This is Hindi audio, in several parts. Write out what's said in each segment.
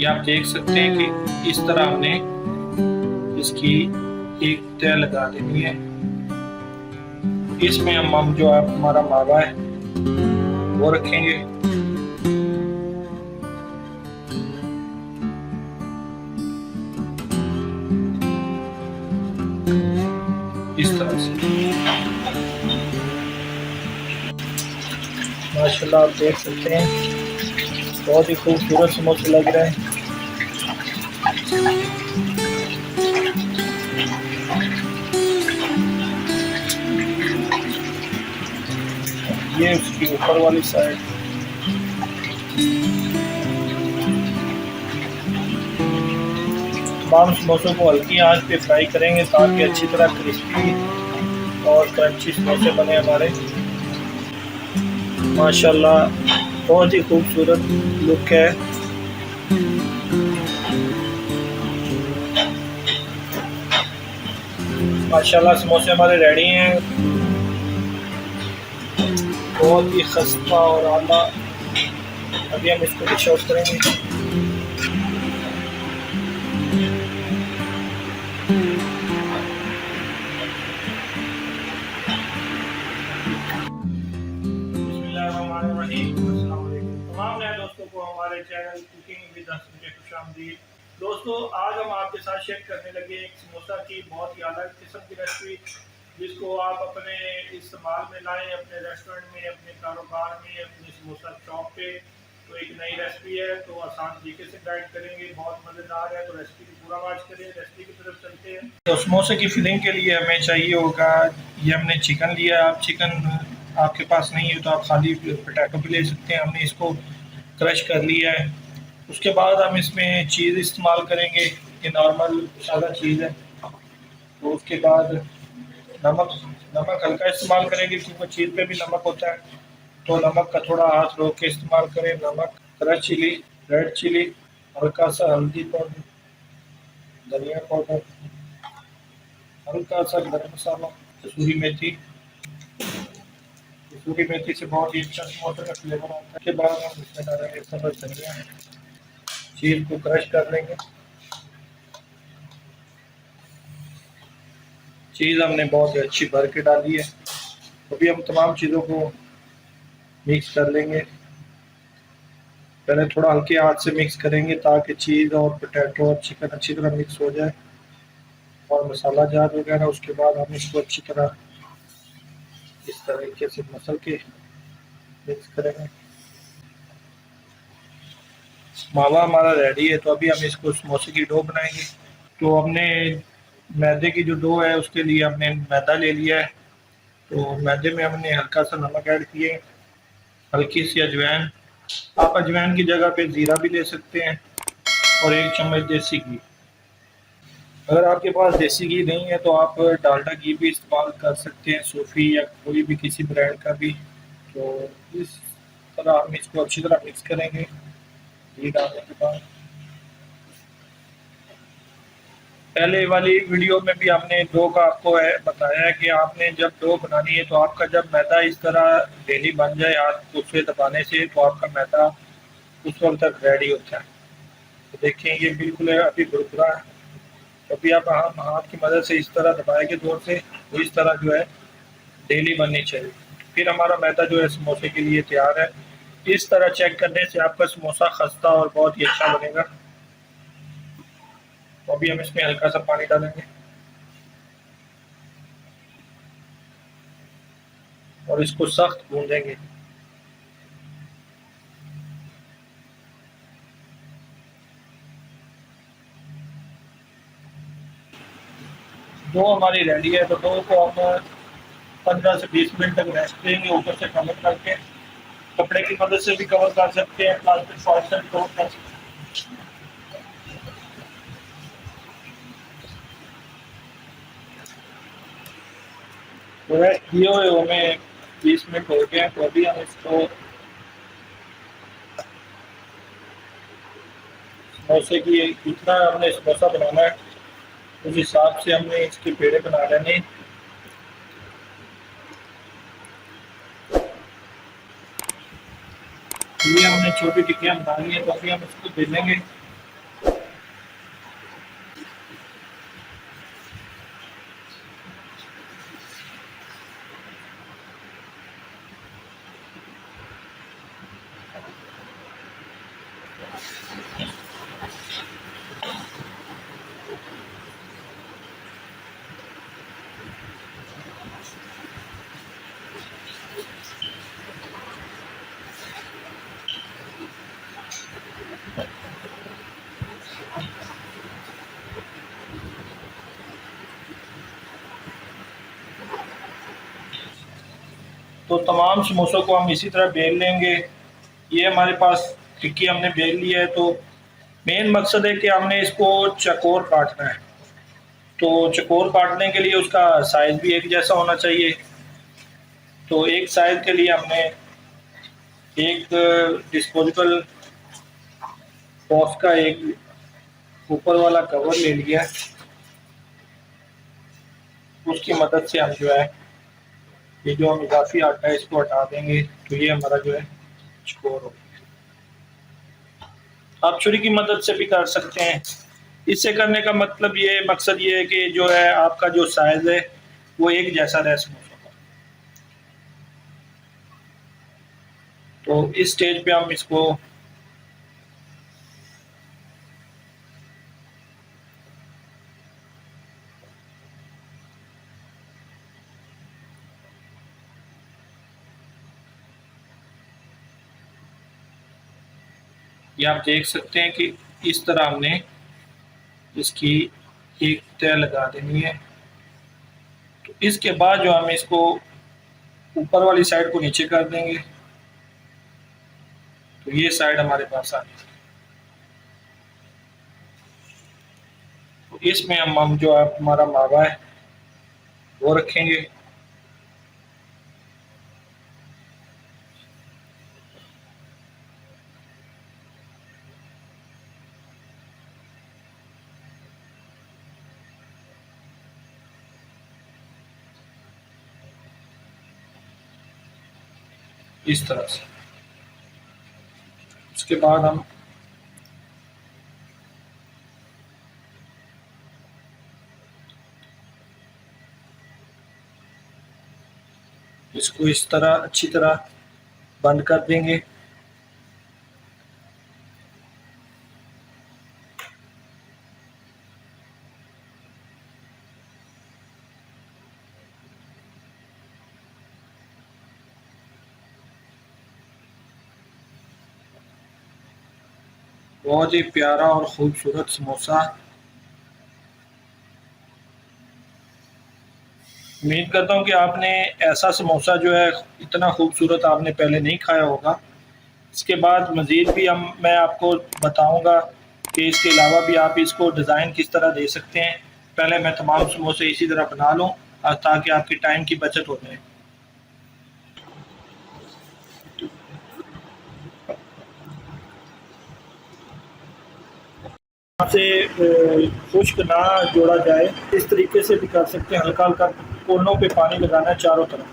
ये आप देख सकते हैं कि इस तरह हमने इसकी एक तय लगा देनी है। इसमें हम जो है हमारा मावा है वो रखेंगे। इस तरह से माशाल्लाह आप देख सकते हैं बहुत ही खूबसूरत समोसे लग रहे हैं। ये उसकी ऊपर वाली साइड। तमाम समोसों को हल्की आंच पे फ्राई करेंगे ताकि अच्छी तरह क्रिस्पी और क्रंची समोसे बने हमारे। माशाल्लाह बहुत ही खूबसूरत लुक है। माशाल्लाह समोसे हमारे रेडी हैं, बहुत ही खस्ता और आला। अभी हम इसको डिश आउट करेंगे। तमाम नए दोस्तों को हमारे चैनल कुकिंग विद हसन में खुशामदीद। दोस्तों आज हम आपके साथ शेयर करने लगे एक समोसा की बहुत ही अलग किस्म की रेसिपी, जिसको आप अपने इस्तेमाल में लाएं, अपने रेस्टोरेंट में, अपने कारोबार में, अपने समोसा शॉप पे। तो एक नई रेसिपी है तो आसान तरीके से गाइड करेंगे, बहुत मज़ेदार है। तो रेसिपी को पूरा वॉच करें। रेसिपी की तरफ चलते हैं। तो समोसे की फिलिंग के लिए हमें चाहिए होगा, ये हमने चिकन लिया। आप चिकन आपके पास नहीं है तो आप खाली पोटैटो भी ले सकते हैं। हमने इसको क्रश कर लिया है। उसके बाद हम इसमें चीज़ इस्तेमाल करेंगे, ये नॉर्मल सादा चीज़ है। तो उसके बाद नमक नमक हल्का इस्तेमाल करेंगे क्योंकि चीज़ पे भी नमक होता है। तो नमक का थोड़ा हाथ रोक के इस्तेमाल करें। नमक, क्रश चिली, रेड चिली, हल्का सा हल्दी पाउडर, धनिया पाउडर, हल्का सा गरम मसाला, कसूरी मेथी। कसूरी मेथी से बहुत ही अच्छा समोसे का फ्लेवर आता है। उसके बाद हम इसमें डालेंगे सब्ज़ धनिया। चीज़ को क्रश कर लेंगे। चीज़ हमने बहुत ही अच्छी भर के डाली है। अभी हम तमाम चीज़ों को मिक्स कर लेंगे। पहले थोड़ा हल्के हाथ से मिक्स करेंगे ताकि चीज़ और पोटैटो और चिकन अच्छी तरह मिक्स हो जाए और मसाला जार वगैरह। उसके बाद हम इसको अच्छी तरह इस तरीके से मसल के मिक्स करेंगे। मावा हमारा रेडी है तो अभी हम इसको समोसे की डो बनाएंगे। तो हमने मैदे की जो डो है उसके लिए हमने मैदा ले लिया है। तो मैदे में हमने हल्का सा नमक ऐड किए, हल्की सी अजवाइन। आप अजवाइन की जगह पे ज़ीरा भी ले सकते हैं और 1 चम्मच देसी घी। अगर आपके पास देसी घी नहीं है तो आप डालडा घी भी इस्तेमाल कर सकते हैं, सूफी या कोई भी किसी ब्रांड का भी। तो इस तरह हम इसको अच्छी तरह मिक्स करेंगे घी डालने के बाद। पहले वाली वीडियो में भी हमने डो का आपको बताया है कि आपने जब डो बनानी है तो आपका जब मैदा इस तरह डेली बन जाए हाथ उसे दबाने से, तो आपका मैदा उस वक्त तक रेडी होता है। तो देखिए ये बिल्कुल अभी भुरभुरा है। तो अभी आप हम हाथ की मदद से इस तरह दबाएंगे जोर से, तो इस तरह जो है डेली बननी चाहिए। फिर हमारा मैदा जो है समोसे के लिए तैयार है। इस तरह चेक करने से आपका समोसा खस्ता और बहुत ही अच्छा बनेगा। तो अभी हम इसमें हल्का सा पानी डालेंगे और इसको सख्त गूंदेंगे। डो हमारी रेडी है तो डो को हम 15 से 20 मिनट तक रेस्ट देंगे, ऊपर से कवर करके। कपड़े की मदद से भी कवर कर सकते हैं, प्लास्टिक फॉइल से भी कवर कर सकते हैं। तो रेस्ट दिए हुए हमें 20 मिनट हो गए हैं, तो अभी हम इसको समोसे की जितना हमने समोसा बनाना है उस हिसाब से हमने इसके पेड़े बना लेने। ये हमने छोटी टिक्कियाँ बना ली है, तो अभी हम इसको बेलेंगे। तो तमाम समोसों को हम इसी तरह बेल लेंगे। ये हमारे पास टिक्की हमने बेल ली है। तो मेन मकसद है कि हमने इसको चकोर काटना है। तो चकोर काटने के लिए उसका साइज़ भी एक जैसा होना चाहिए। तो एक साइज़ के लिए हमने एक डिस्पोजेबल बॉक्स का एक ऊपर वाला कवर ले लिया। उसकी मदद से हम जो है ये जो हम इजाफी आटा है इसको हटा देंगे। तो ये हमारा जो है चकोर हो। आप छुरी की मदद से भी कर सकते हैं। इससे करने का मतलब ये मकसद ये है कि जो है आपका जो साइज है वो एक जैसा रह समोसों का। तो इस स्टेज पे हम इसको ये आप देख सकते हैं कि इस तरह हमने इसकी एक तय लगा देनी है। तो इसके बाद जो हम इसको ऊपर वाली साइड को नीचे कर देंगे। तो ये साइड हमारे पास आ गई। तो इसमें हम जो है हमारा मावा है वो रखेंगे। इस तरह से उसके बाद हम इसको इस तरह अच्छी तरह बंद कर देंगे। बहुत ही प्यारा और खूबसूरत समोसा। उम्मीद करता हूँ कि आपने ऐसा समोसा जो है इतना खूबसूरत आपने पहले नहीं खाया होगा। इसके बाद मज़ीद भी मैं आपको बताऊँगा कि इसके अलावा भी आप इसको डिज़ाइन किस तरह दे सकते हैं। पहले मैं तमाम समोसे इसी तरह बना लूँ ताकि आपके टाइम की बचत हो जाए। से खुश्क ना जोड़ा जाए इस तरीके से भी कर सकते हैं। हल्का हल्का कोनों पे पानी लगाना है चारों तरफ।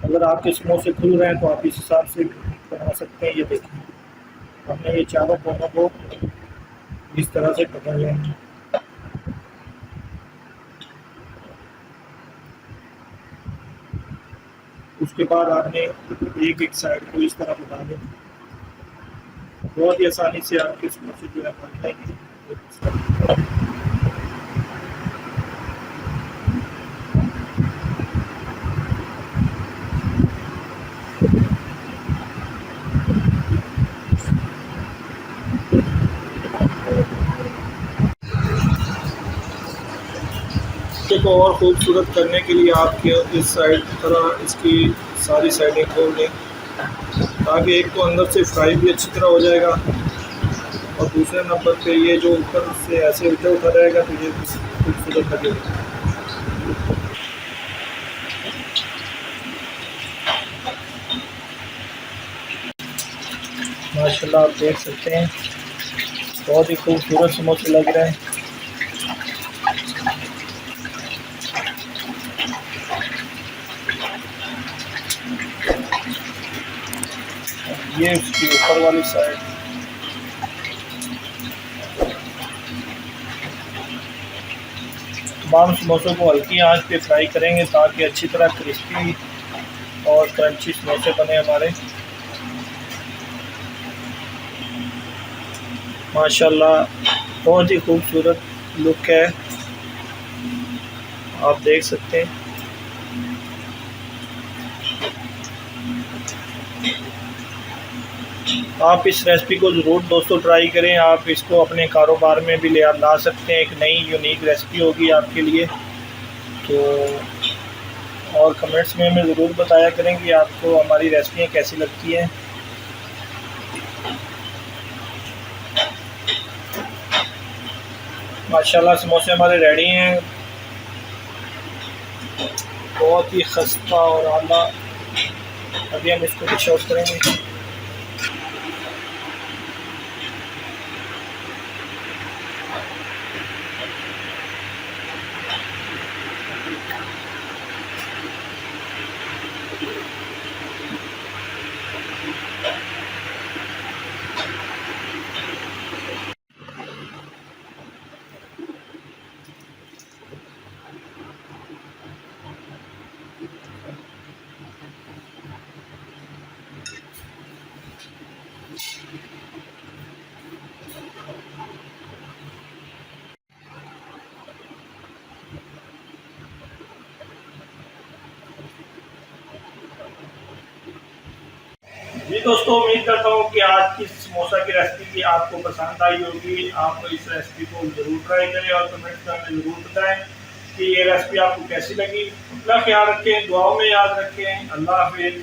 अगर आपके समोसे खुल रहे हैं तो आप इस हिसाब से बना सकते हैं। ये देखिए हमने ये चारों कोनों को इस तरह से पकड़ लेंगे। उसके बाद आपने एक एक साइड को इस तरह बना दें। बहुत ही आसानी से आपके समोसे जो है बन जाएंगे। को और खूबसूरत करने के लिए आपके इस साइड तरह इसकी सारी साइडें खोल दें ताकि एक तो अंदर से फ्राई भी अच्छी तरह हो जाएगा और दूसरे नंबर पे ये जो ऊपर से ऐसे उठा रहेगा तो ये खूबसूरत लगेगा। माशाल्लाह आप देख सकते हैं बहुत ही खूबसूरत समोसे लग रहे हैं। ये उसकी ऊपर वाली साइड। तमाम समोसों को हल्की आंच पे फ्राई करेंगे ताकि अच्छी तरह क्रिस्पी और क्रंची समोसे बने हमारे। माशाल्लाह बहुत ही खूबसूरत लुक है, आप देख सकते हैं। आप इस रेसिपी को ज़रूर दोस्तों ट्राई करें। आप इसको अपने कारोबार में भी ले ला सकते हैं। एक नई यूनिक रेसिपी होगी आपके लिए। तो और कमेंट्स में हमें ज़रूर बताया करें कि आपको हमारी रेसिपियाँ कैसी लगती हैं। माशाल्लाह समोसे हमारे रेडी हैं, बहुत ही खस्ता और आला। अभी हम इसको डिश आउट करेंगे। जी दोस्तों, उम्मीद करता हूँ कि आज की समोसा की रेसिपी भी आपको पसंद आई होगी। आप इस रेसिपी को ज़रूर ट्राई करें और कमेंट्स में हमें ज़रूर बताएं कि ये रेसिपी आपको कैसी लगी। अपना ख्याल रखें, दुआओं में याद रखें। अल्लाह हाफिज़।